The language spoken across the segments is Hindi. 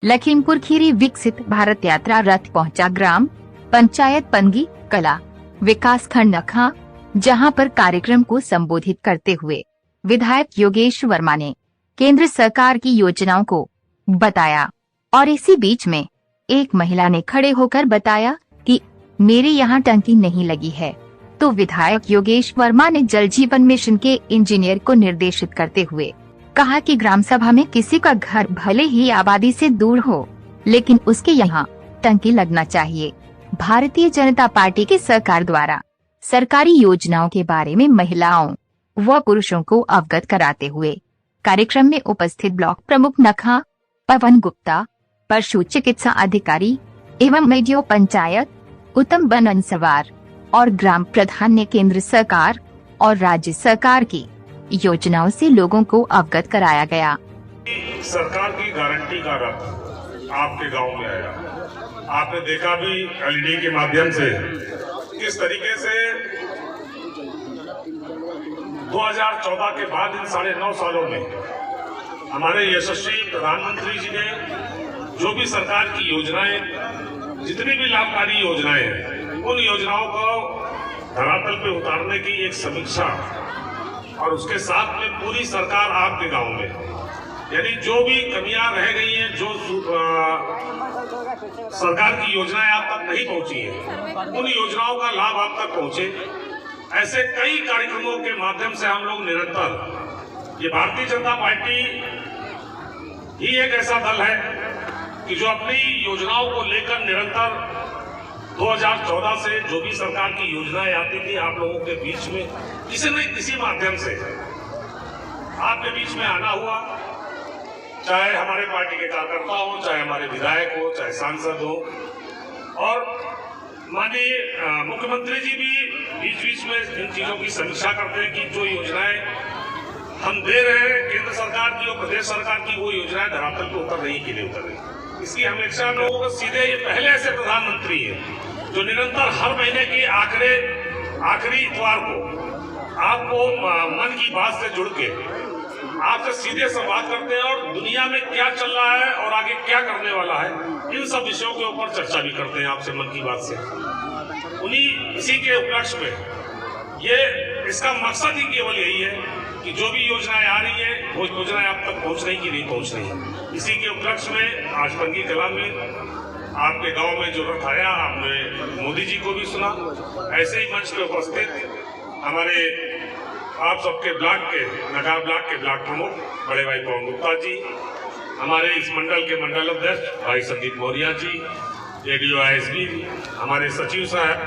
लखीमपुर खीरी विकसित भारत यात्रा रथ पहुंचा ग्राम पंचायत पनगी कला विकास खंड नखा, जहां पर कार्यक्रम को संबोधित करते हुए विधायक योगेश वर्मा ने केंद्र सरकार की योजनाओं को बताया। और इसी बीच में एक महिला ने खड़े होकर बताया कि मेरे यहाँ टंकी नहीं लगी है, तो विधायक योगेश वर्मा ने जल जीवन मिशन के इंजीनियर को निर्देशित करते हुए कहा कि ग्राम सभा में किसी का घर भले ही आबादी से दूर हो, लेकिन उसके यहाँ टंकी लगना चाहिए। भारतीय जनता पार्टी की सरकार द्वारा सरकारी योजनाओं के बारे में महिलाओं व पुरुषों को अवगत कराते हुए कार्यक्रम में उपस्थित ब्लॉक प्रमुख नखा पवन गुप्ता, पशु चिकित्सा अधिकारी एवं मेडियो पंचायत उत्तम बनसवार और ग्राम प्रधान ने केंद्र सरकार और राज्य सरकार की योजनाओं से लोगों को अवगत कराया गया। सरकार की गारंटी का रथ आपके गांव में आया। आपने देखा भी एलईडी के माध्यम से किस तरीके से 2014 के बाद इन 9.5 सालों में हमारे यशस्वी प्रधानमंत्री जी ने जो भी सरकार की योजनाएं, जितनी भी लाभकारी योजनाएं हैं, उन योजनाओं को धरातल पे उतारने की एक समीक्षा और उसके साथ में पूरी सरकार आपके गांव में, यानी जो भी कमियां रह गई हैं, जो सरकार की योजनाएं आप तक नहीं पहुंची हैं, उन योजनाओं का लाभ आप तक पहुंचे। ऐसे कई कार्यक्रमों के माध्यम से हम लोग निरंतर, ये भारतीय जनता पार्टी ही एक ऐसा दल है कि जो अपनी योजनाओं को लेकर निरंतर 2014 से जो भी सरकार की योजनाएं आती थी, आप लोगों के बीच में किसी न किसी माध्यम से आपके बीच में आना हुआ, चाहे हमारे पार्टी के कार्यकर्ता हो, चाहे हमारे विधायक हो, चाहे सांसद हो। और माननीय मुख्यमंत्री जी भी बीच बीच में इन चीजों की समीक्षा करते हैं कि जो योजनाएं हम दे रहे हैं केंद्र सरकार की और प्रदेश सरकार की, वो योजनाएं धरातल पर उतर रही कि नहीं उतर रही। इसकी हमेशा लोगों को सीधे, ये पहले ऐसे प्रधानमंत्री है जो निरंतर हर महीने की आखिरी इतवार को आपको मन की बात से जुड़ के आपसे सीधे संवाद करते हैं और दुनिया में क्या चल रहा है और आगे क्या करने वाला है, इन सब विषयों के ऊपर चर्चा भी करते हैं आपसे मन की बात से। इसी के उपलक्ष्य में ये इसका मकसद ही केवल यही है कि जो भी योजनाएं आ रही है वो योजनाएं आप तक पहुंच रही कि नहीं पहुंच रही। इसी के उपलक्ष्य में आज पनगी कला में आपके गांव में जो रथ आया, आपने मोदी जी को भी सुना। ऐसे ही मंच पे उपस्थित हमारे आप सबके ब्लॉक के, नगर ब्लॉक के ब्लॉक प्रमुख बड़े भाई पवन गुप्ता जी, हमारे इस मंडल के मंडल अध्यक्ष भाई संदीप मौर्या जी, एडीओ आईएसबी, हमारे सचिव साहब,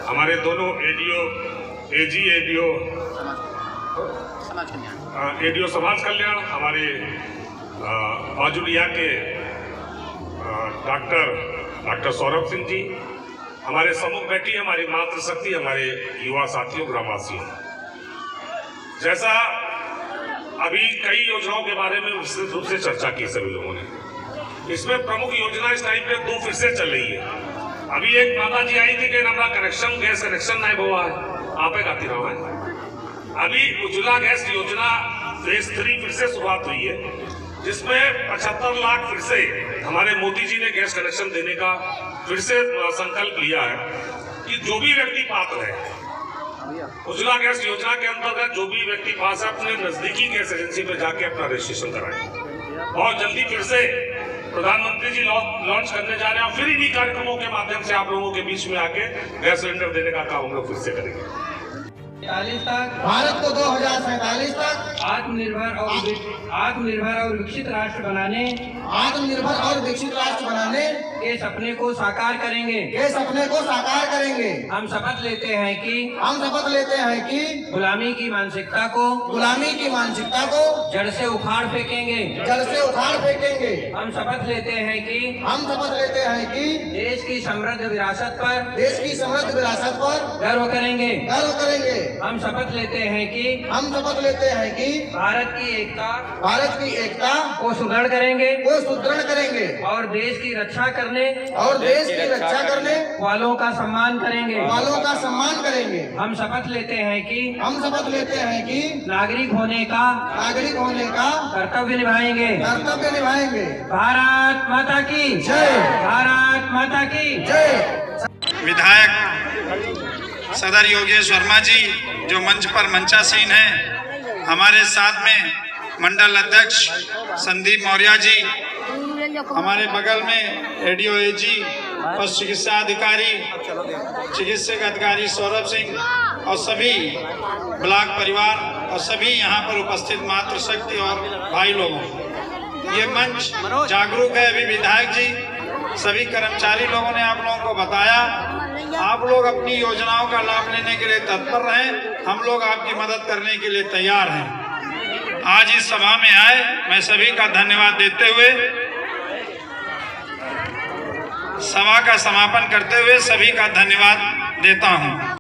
हमारे दोनों एडीओ एजी, एडीओ समाज कल्याण, हमारे बाजुलिया के डॉक्टर सौरभ सिंह जी, हमारे समूह बैठी हमारी मातृशक्ति, हमारे युवा साथियों, ग्रामवासियों। जैसा अभी कई योजनाओं के बारे में विस्तृत रूप से चर्चा की सभी लोगों ने, इसमें प्रमुख योजना इस टाइम पे 2 फिर से चल रही है। अभी एक माता जी आई थी कि हमारा कनेक्शन, गैस कनेक्शन नहीं हुआ है, आप एक आती रहो है। अभी उज्ज्वला गैस योजना फेज 3 फिर से शुरुआत हुई है, जिसमें 75 लाख फिर से हमारे मोदी जी ने गैस कनेक्शन देने का फिर से संकल्प लिया है कि जो भी व्यक्ति पात्र है उज्ज्वला गैस योजना के अंतर्गत, जो भी व्यक्ति पास है, अपने नजदीकी गैस एजेंसी पे जाके अपना रजिस्ट्रेशन कराएं। बहुत जल्दी फिर से प्रधानमंत्री जी लॉन्च करने जा रहे हैं। फिर इन्हीं कार्यक्रमों के माध्यम से आप लोगों के बीच में आके गैस सिलेंडर देने का काम हम लोग फिर से करेंगे। 40 तक भारत को 2047 तक आत्मनिर्भर और विकसित राष्ट्र बनाने के सपने को साकार करेंगे। हम शपथ लेते हैं कि गुलामी की मानसिकता को जड़ से उखाड़ फेंकेंगे। हम शपथ लेते हैं कि देश की समृद्ध विरासत पर गर्व करेंगे। हम शपथ लेते हैं कि भारत की एकता को सुदृढ़ करेंगे और देश की रक्षा करने वालों का सम्मान करेंगे। हम शपथ लेते हैं कि नागरिक होने का कर्तव्य निभाएंगे। भारत माता की जय। भारत माता की जय। विधायक सदर योगेश वर्मा जी जो मंच पर मंचासीन हैं, हमारे साथ में मंडल अध्यक्ष संदीप मौर्य जी, हमारे बगल में एडीओ एजी और चिकित्सा अधिकारी चिकित्सक अधिकारी सौरभ सिंह और सभी ब्लॉक परिवार और सभी यहाँ पर उपस्थित मातृशक्ति और भाई लोगों, ये मंच जागरूक है। अभी विधायक जी सभी कर्मचारी लोगों ने आप लोगों को बताया, आप लोग अपनी योजनाओं का लाभ लेने के लिए तत्पर रहें, हम लोग आपकी मदद करने के लिए तैयार हैं। आज इस सभा में आए, मैं सभी का धन्यवाद देते हुए सभा का समापन करते हुए सभी का धन्यवाद देता हूं।